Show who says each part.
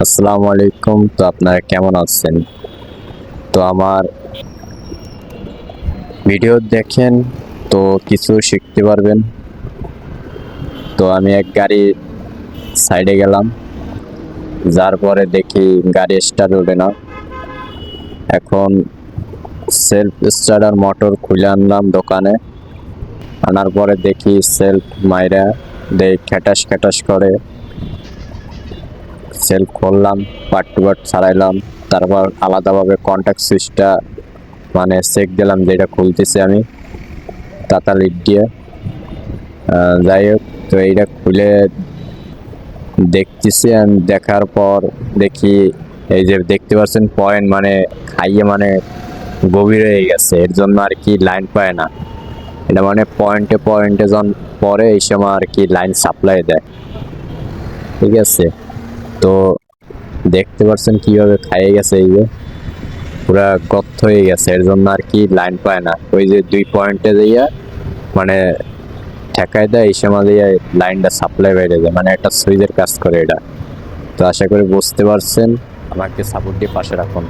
Speaker 1: আসসালামু আলাইকুম। তো আপনারা কেমন আছেন? তো আমার ভিডিও দেখেন তো কিছু শিখতে পারবেন। তো আমি এক গাড়ি সাইডে গেলাম, যার পরে দেখি গাড়ি স্টার্ট ওঠে না। এখন সেলফ স্টার্টার মোটর খুলে আনলাম দোকানে, আনার পরে দেখি সেলফ মাইরা দেখ খ্যাটাস খ্যাটাস করে। সেলফ খুললাম, পার্ট টু পার্ট ছাড়াইলাম, তারপর আলাদাভাবে কন্ট্যাক্ট সুইচটা মানে চেক দিলাম যেটা খুলতেছি আমি তাতা লিড দিয়ে। যাই হোক, তো এইটা খুলে দেখতেছি। আমি দেখার পর দেখি এই যে দেখতে পাচ্ছেন পয়েন্ট মানে খাইয়ে মানে গভীর হয়ে গেছে, এর জন্য আর কি লাইন পায় না। এটা মানে পয়েন্টে পয়েন্টে যখন পরে এই সময় আর কি লাইন সাপ্লাই দেয়। ঠিক আছে, তো দেখতে পাচ্ছেন কিভাবে খাইয়ে গেছে, এই যে পুরা গর্ত হয়ে গেছে, এর জন্য আর কি লাইন পায় না। ওই যে 2 পয়েন্টে দিয়া মানে ঠেকায় দেয়, এই সময় দিয়ে লাইনটা সাপ্লাই বেড়ে যায়, মানে একটা সুইচের কাজ করে এটা। তো আশা করি বুঝতে পারছেন, আমাকে সাপোর্ট দিয়ে পাশে রাখুন।